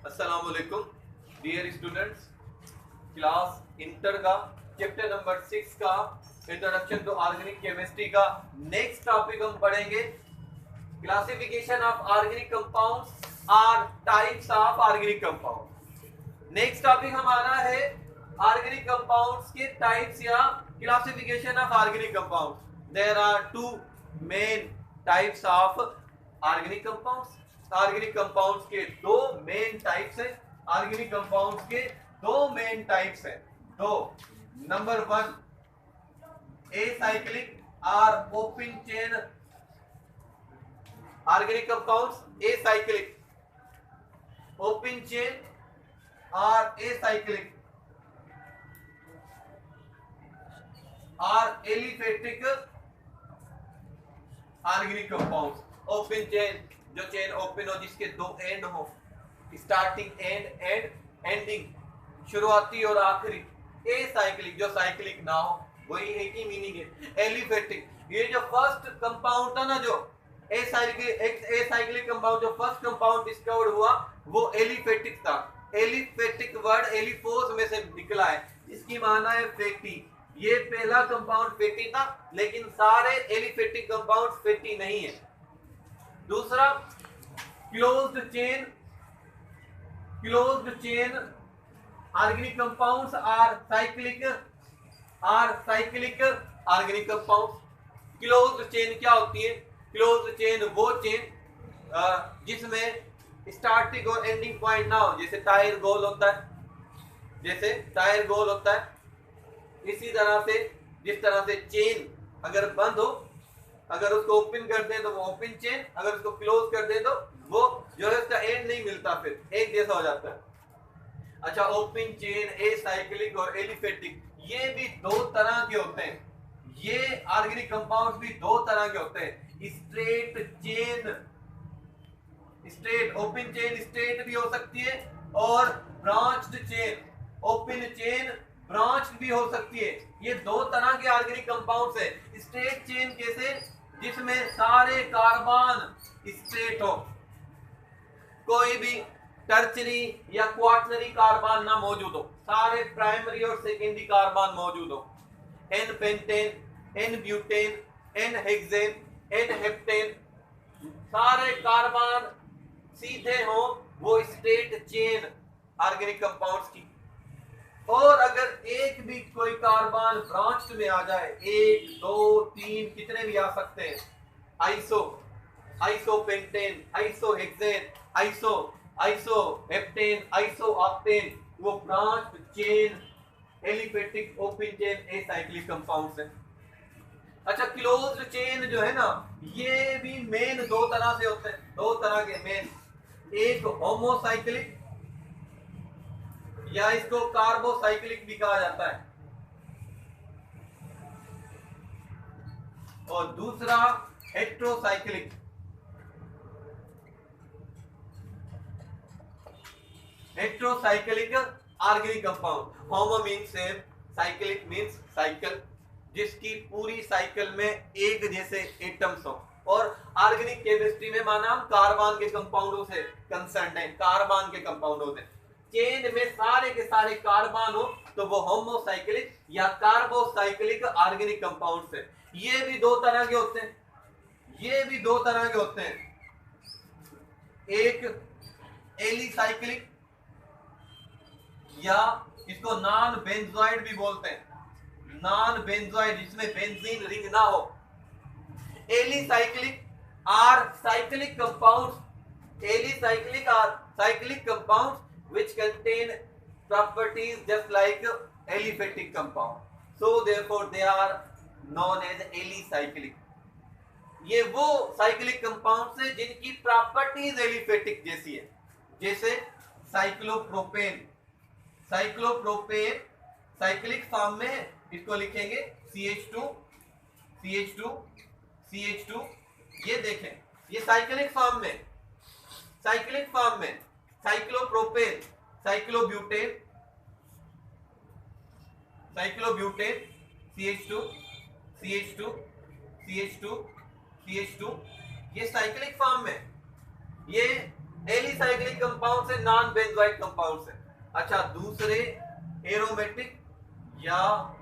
अस्सलामुअलैकुम dear students, class inter का chapter number 6 का इंट्रोडक्शन टू ऑर्गेनिक केमिस्ट्री का नेक्स्ट टॉपिक हम पढ़ेंगे। क्लासिफिकेशन ऑफ ऑर्गेनिक कंपाउंड्स और types of organic compound. Next topic हमारा है ऑर्गेनिक कंपाउंड्स के टाइप्स या classification of organic compounds. There are two main types of organic compounds. Organic compounds के दो मेन टाइप्स हैं। ऑर्गेनिक कंपाउंड्स के दो मेन टाइप्स हैं। दो, नंबर 1 एसाइक्लिक और open chain organic compounds. Acyclic, open chain और एसाइक्लिक और aliphatic organic compounds. Open chain, जो चेन ओपन हो, जिसके दो एंड हो, स्टार्टिंग एंड एंड एंडिंग, शुरुआती और आखिरी। एसाइक्लिक, जो साइक्लिक ना हो, वही एक ही मीनिंग है। एलिफेटिक, ये जो फर्स्ट कंपाउंड था ना, जो एसाइक्लिक कंपाउंड, जो फर्स्ट कंपाउंड डिस्कवर्ड हुआ वो एलिफेटिक था। एलिफेटिक वर्ड एलिफोस में से निकला है, इसकी माना है फैटी। ये पहला कंपाउंड फैटी था, लेकिन सारे एलिफेटिक कंपाउंड फैटी नहीं है। दूसरा, closed chain organic compounds are cyclic organic compounds. Closed chain क्या होती है? क्लोज्ड चेन वो चेन जिसमें स्टार्टिंग और एंडिंग पॉइंट ना हो, जैसे टायर गोल होता है, इसी तरह से जिस तरह से चेन अगर बंद हो, अगर उसको ओपन कर दे तो वो ओपन चेन, अगर उसको क्लोज कर दे तो वो जो है उसका एंड नहीं मिलता, फिर एक जैसा हो जाता है। अच्छा, ओपन चेन, एसाइक्लिक और एलिफेटिक, ये भी दो तरह के होते हैं। ये ऑर्गेनिक कंपाउंड्स भी दो तरह के होते हैं। Straight chain, straight open chain straight भी हो सकती है, और branched chain, open chain branched भी हो सकती है। ये दो तरह के ऑर्गेनिक कंपाउंड्स है। स्ट्रेट चेन कैसे? जिसमें सारे कार्बन स्ट्रेट हो, कोई भी टर्चरी या क्वार्टनरी कार्बन ना मौजूद हो, सारे प्राइमरी और सेकेंडरी कार्बन मौजूद हो। N pentane, n butane, n hexane, n heptane, सारे कार्बन सीधे हो, वो स्ट्रेट चेन ऑर्गेनिक कंपाउंड्स की। और अगर एक भी कोई कार्बन ब्रांच में आ जाए, 1 2 3 कितने भी आ सकते हैं, आइसोपेंटेन, आइसोहेक्सेन, आइसोहेप्टेन, आइसोऑक्टेन, वो branch chain aliphatic, open chain, acyclic compounds है। अच्छा, क्लोज्ड चेन जो है ना, ये भी मेन दो तरह से होते हैं, दो तरह के मेन। एक होमोसाइक्लिक या इसको कार्बोसाइक्लिक भी कहा जाता है, और दूसरा हेट्रोसाइक्लिक। Heterocyclic organic compound. होमो means same, cyclic means cycle, जिसकी पूरी साइकिल में एक जैसे एटम्स हो। और ऑर्गेनिक केमिस्ट्री में माना हम कार्बन के कंपाउंडों से कंसर्न है, कार्बन के कंपाउंडों से। चेन में सारे के सारे कार्बन हो तो वो होमोसाइक्लिक या कार्बोसाइक्लिक ऑर्गेनिक कंपाउंड्स है। ये भी दो तरह के होते हैं, एक एलिसाइक्लिक या इसको नॉन बेंजोइड भी बोलते हैं। नॉन बेंजोइड, जिसमें बेंजीन रिंग ना हो। Alicyclic are cyclic compounds, alicyclic are cyclic compounds which contain properties just like aliphatic compound, so therefore they are known as alicyclic. ये वो साइक्लिक कंपाउंड्स है जिनकी प्रॉपर्टीज एलिफेटिक जैसी है, जैसे साइक्लोप्रोपेन साइक्लिक फॉर्म में इसको लिखेंगे CH2 ये देखें, ये साइक्लिक फॉर्म में साइक्लोप्रोपेन, साइक्लोब्यूटेन CH2 ये साइक्लिक फॉर्म में, ये एलिसाइक्लिक कंपाउंड से, नॉन बेंजोइक कंपाउंड से। अच्छा, दूसरे एरोमेटिक या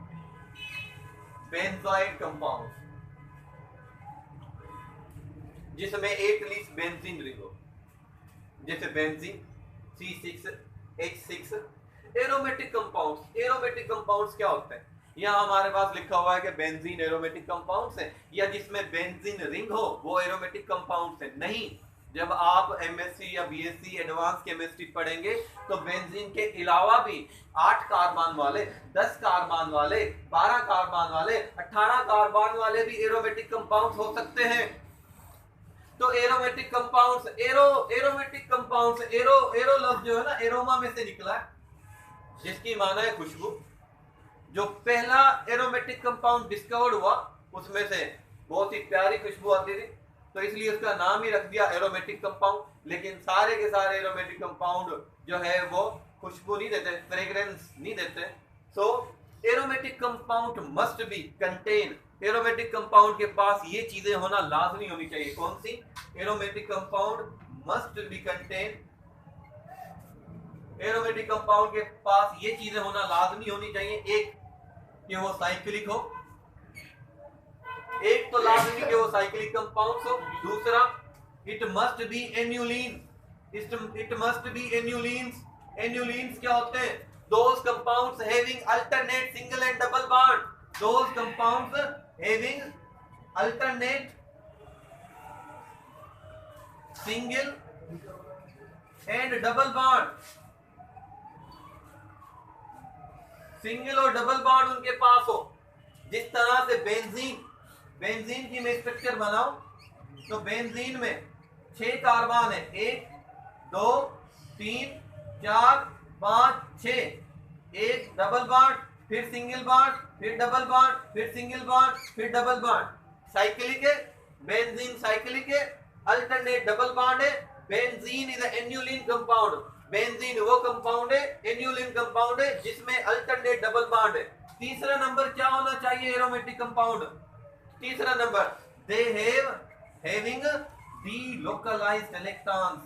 बेंजोइक कंपाउंड जिसमें एटलीस्ट बेंजीन रिंग हो, जैसे बेंजीन C6H6। एरोमेटिक कंपाउंड्स क्या होते हैं? यहाँ हमारे पास लिखा हुआ है कि बेंजीन एरोमेटिक कंपाउंड्स है, या जिसमें बेंजीन रिंग हो वो एरोमेटिक कंपाउंड्स है। नहीं, जब आप एमएससी या बीएससी एडवांस केमिस्ट्री पढ़ेंगे तो बेंजीन के अलावा भी 8 कार्बन वाले, 10 कार्बन वाले, 12 कार्बन वाले, 18 कार्बन वाले भी एरोमेटिक कंपाउंड्स हो सकते हैं। तो aromatic compounds, aromatic compounds, arrow लफ्ज जो है ना एरोमा में से निकला है, जिसकी माना है खुशबू। जो पहला एरोमेटिक कंपाउंड डिस्कवर्ड हुआ उसमें से बहुत ही प्यारी खुशबू आती थी, तो इसलिए उसका नाम ही रख दिया एरोमेटिक कंपाउंड। लेकिन सारे के सारे एरोमेटिक कंपाउंड जो है वो खुशबू नहीं देते, फ्रेग्रेंस नहीं देते। So aromatic compound must be contain, aromatic compound के पास ये चीजें होना लाजमी होनी चाहिए। कौन सी? Aromatic compound must be contain, aromatic compound के पास ये चीजें होना लाजमी होनी चाहिए। एक कि वो साइक्लिक हो, एक तो लाजमी कि वो साइक्लिक कंपाउंड हो। दूसरा, it must be annulene, it must be annulenes. Annulenes क्या होते हैं? Those compounds having alternate single and double bond, those compounds having alternate single and double bond, single और डबल बॉन्ड उनके पास हो। जिस तरह से बेंजीन की मैं स्ट्रक्चर बनाऊं तो बेंजीन में 6 कार्बन है, 1 2 3 4 5 6, एक डबल बॉन्ड, फिर सिंगल बॉन्ड, फिर डबल बॉन्ड, फिर सिंगल बॉन्ड, फिर डबल बॉन्ड। साइक्लिक है, बेंजीन साइक्लिक है, अल्टरनेट डबल बॉन्ड है। Benzene is annulene compound, benzene वो कंपाउंड है, एन्युलिन कंपाउंड है जिसमें अल्टरनेट डबल बॉन्ड है। तीसरा नंबर क्या होना चाहिए एरोमेटिक कंपाउंड? तीसरा number, they having delocalized electrons.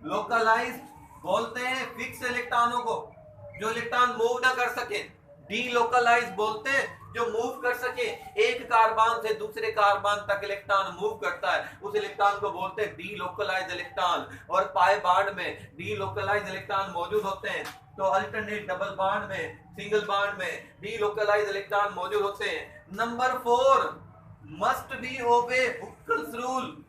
Localized बोलते हैं फिक्स इलेक्ट्रॉनों को, जो इलेक्ट्रॉन मूव ना कर सके। डीलोकलाइज्ड बोलते हैं जो मूव कर सके, एक कार्बन से दूसरे कार्बन तक इलेक्ट्रॉन मूव करता है, उस इलेक्ट्रॉन को बोलते हैं डीलोकलाइज्ड इलेक्ट्रॉन। और पाई बॉन्ड में डीलोकलाइज्ड इलेक्ट्रॉन मौजूद होते हैं, तो अल्टरनेट डबल बॉन्ड में, सिंगल बॉन्ड में डीलोकलाइज्ड इलेक्ट्रॉन मौजूद होते हैं। Number 4, must be obey Huckel's rule.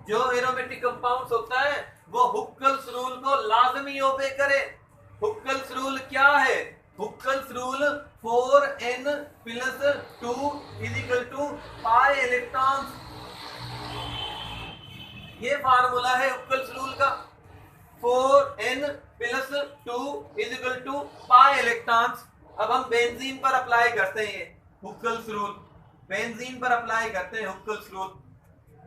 जो एरोमेटिक कंपाउंड्स होता है वो हुक्केल्स रूल को लाजमी ओबे करे। हुक्केल्स रूल क्या है? हुक्केल्स रूल 4n+2 = पाई इलेक्ट्रॉन्स। ये फार्मूला है हुक्केल्स रूल का, 4n+2 = पाई इलेक्ट्रॉन्स। अब हम बेंजीन पर अप्लाई करते हैं ये हुक्केल्स रूल, बेंजीन पर अप्लाई करते हैं हुक्केल्स रूल।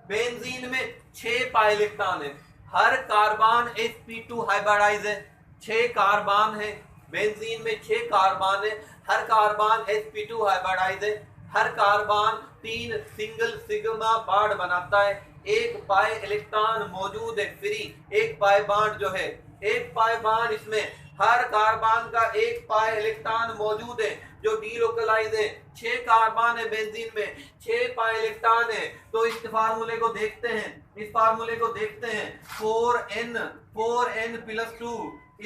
बेंजीन में 6 पाई इलेक्ट्रॉन है, हर कार्बन sp2 हाइब्रिडाइज है, 6 कार्बन है बेंजीन में, 6 कार्बन है, हर कार्बन sp2 हाइब्रिडाइज है, हर कार्बन 3 सिंगल सिग्मा बॉन्ड बनाता है, एक पाई इलेक्ट्रॉन मौजूद है फ्री, एक पाई बॉन्ड जो है, एक पाई बॉन्ड, इसमें हर कार्बन का एक पाई इलेक्ट्रॉन मौजूद है जो डीलोकलाइज है। 6 कार्बन है बेंजीन में, 6 पाई इलेक्ट्रॉन है। तो इस फार्मूले को देखते हैं, इस फार्मूले को देखते हैं, 4n+2 =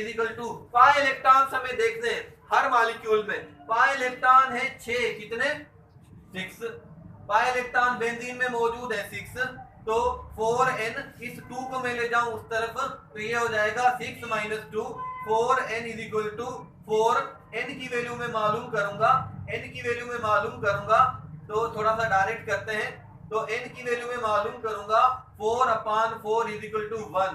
पाई इलेक्ट्रॉन हमें देखते हैं हर मॉलिक्यूल में। पाई इलेक्ट्रॉन है 6, कितने? 6 पाई इलेक्ट्रॉन बेंजीन में मौजूद है, 6। तो 4n, इस 2 को मैं ले जाऊं उस तरफ तो ये हो जाएगा 6 - 2, 4n = 4। n की वैल्यू में मालूम करूंगा, n की वैल्यू में मालूम करूंगा तो थोड़ा सा डायरेक्ट करते हैं। तो n की वैल्यू में मालूम करूंगा 4/4 = 1।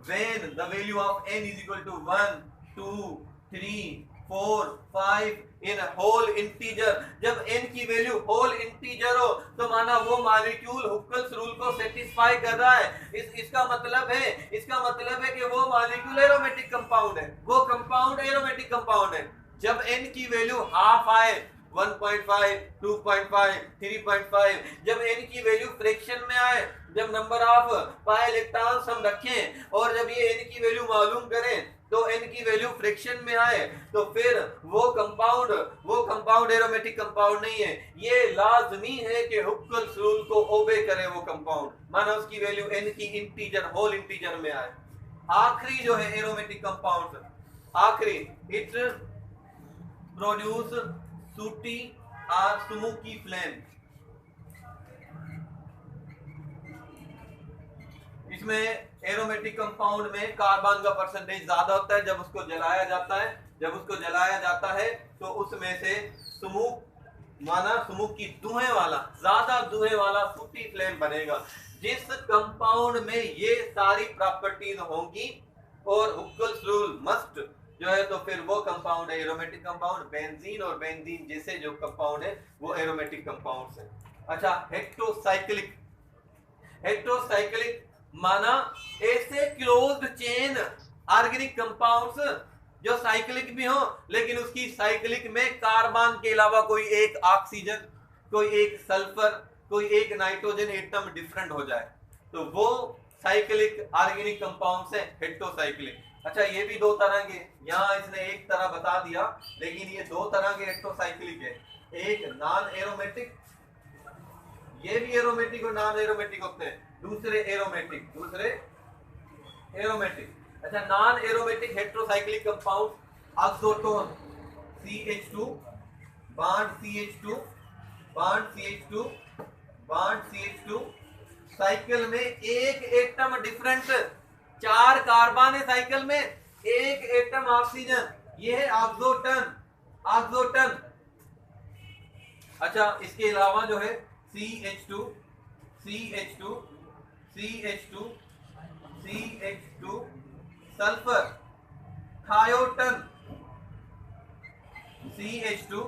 when the value of n = 1 2 3 4 5 in whole integer, जब n की वैल्यू होल इंटीजर हो तो माना वो मॉलिक्यूल हुक्केल्स रूल को सेटिस्फाई कर रहा है। इसका मतलब है कि वो मॉलिक्यूल एरोमेटिक कंपाउंड है, वो कंपाउंड एरोमेटिक कंपाउंड है। जब n की वैल्यू हाफ आए 1.5, 2.5, 3.5। जब n की वैल्यू फ्रैक्शन में आए, जब नंबर ऑफ पाई इलेक्ट्रॉन्स हम रखें और जब ये n की वैल्यू मालूम करें तो n की वैल्यू फ्रैक्शन में आए, तो फिर वो कंपाउंड एरोमेटिक कंपाउंड नहीं है। ये लाजमी है कि हुक्केल्स रूल को ओबे करे वो कंपाउंड, माना उसकी वैल्यू n की इंटीजर, होल इंटीजर में आए। आखिरी जो है एरोमेटिक कंपाउंड, आखिरी, इट प्रोड्यूस सूटी और स्मोकी फ्लेम। इसमें एरोमेटिक कंपाउंड में कार्बन का परसेंटेज ज्यादा होता है। जब उसको जलाया जाता है तो उसमें से स्मोक, माना स्मोक की धुएं वाला, ज्यादा धुएं वाला सूटी फ्लेम बनेगा। जिस कंपाउंड में ये सारी प्रॉपर्टीज होंगी और हुक्केल्स रूल मस्ट जो है, तो फिर वो कंपाउंड है एरोमेटिक कंपाउंड। बेंजीन और बेंजीन जैसे जो कंपाउंड है वो एरोमेटिक कंपाउंड्स है। अच्छा, हेट्रोसाइक्लिक माना ऐसे क्लोज्ड चेन ऑर्गेनिक कंपाउंड्स जो साइक्लिक भी हो, लेकिन उसकी साइक्लिक में कार्बन के अलावा कोई एक ऑक्सीजन, कोई एक सल्फर, कोई एक नाइट्रोजन एटम डिफरेंट हो जाए, तो वो साइक्लिक ऑर्गेनिक कंपाउंड्स है हेट्रोसाइक्लिक। अच्छा, ये भी दो तरह के, यहाँ इसने एक तरह बता दिया, लेकिन ये दो तरह के हेट्रोसाइक्लिक है। एक नॉन एरोमेटिक, ये भी एरोमेटिक और नॉन एरोमेटिक होते हैं। दूसरे एरोमेटिक। अच्छा, non aromatic heterocyclic compound, oxetane CH2 bond CH2 bond CH2 bond CH2, cycle में एक एटम डिफरेंट, 4 कार्बन है साइकिल में, एक एटम ऑक्सीजन, ये है ऑक्सोटन। अच्छा, इसके अलावा जो है CH2 sulphur, thietane, CH2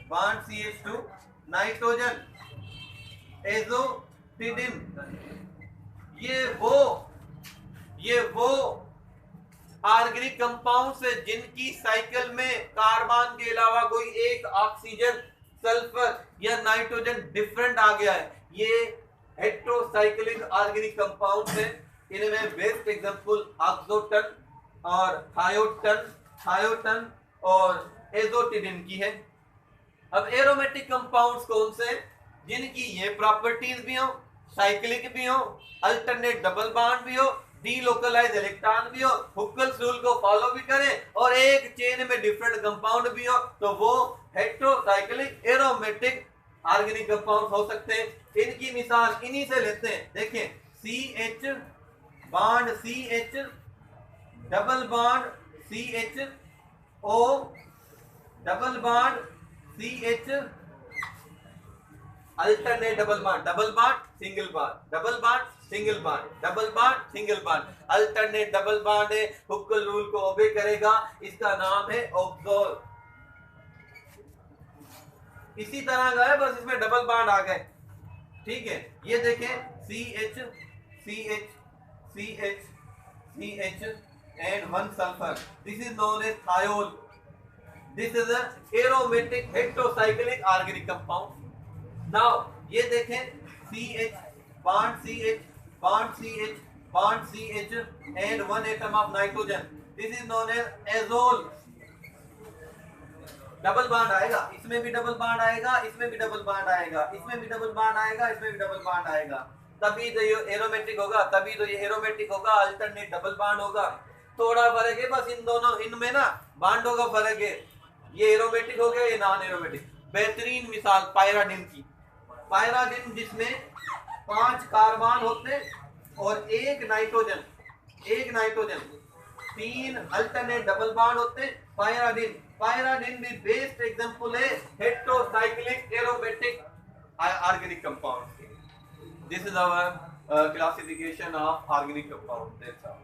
bond CH2, nitrogen, azetidine. ये वो ऑर्गेनिक कंपाउंड्स है जिनकी साइकिल में कार्बन के अलावा कोई एक ऑक्सीजन, सल्फर या नाइट्रोजन डिफरेंट आ गया है। ये हेट्रोसाइक्लिक ऑर्गेनिक कंपाउंड्स है। इनमें बेस्ट एग्जांपल ऑक्सोटन और थायोटन और एज़ोटिडिन की है। अब एरोमेटिक कंपाउंड्स कौन से, जिनकी ये प्रॉपर्टीज भी हो, साइक्लिक भी हो, अल्टरनेट डबल बॉन्ड भी हो, डीलोकलाइज इलेक्ट्रॉन भी हो, हुक्केल्स रूल को फॉलो भी करें और एक चेन में डिफरेंट कंपाउंड भी हो, तो वो हेट्रोसाइक्लिक एरोमेटिक ऑर्गेनिक कंपाउंड हो सकते हैं। इनकी मिसाल इन्हीं से लेते हैं। देखें, CH bond CH, double bond CH, O double bond CH, alternate double bond single bond, double bond single bond, double bond single bond, alternate double bond है, हुक्केल रूल को ओबे करेगा, इसका नाम है ऑक्सोल। इसी तरह का है, बस इसमें डबल बॉन्ड आ गए। ठीक है, ये देखें CH and 1 sulfur, this is known as thiol. This is a aromatic heterocyclic organic compound. Now ये देखें CH bond CH and 1 atom of nitrogen, this is known as azole. Double bond आएगा, इसमें भी डबल बॉन्ड आएगा, इसमें भी double bond आएगा, इसमें भी डबल बॉन्ड आएगा, इसमें भी डबल बॉन्ड आएगा, तभी तो ये एरोमेटिक होगा, अल्टरनेट डबल बॉन्ड होगा। थोड़ा फर्क है बस इन दोनों, इनमें ना बॉन्डों का फर्क है। ये एरोमेटिक हो गया, ये नॉन एरोमेटिक। बेहतरीन मिसाल पायराडिन की, पायराडिन जिसमें 5 कार्बन होते और एक नाइट्रोजन, 3 अल्टरनेट डबल बॉन्ड होते। पायराडिन भी बेस्ट एग्जांपल है heterocyclic aromatic organic compound. This is our classification of organic compound. That's all.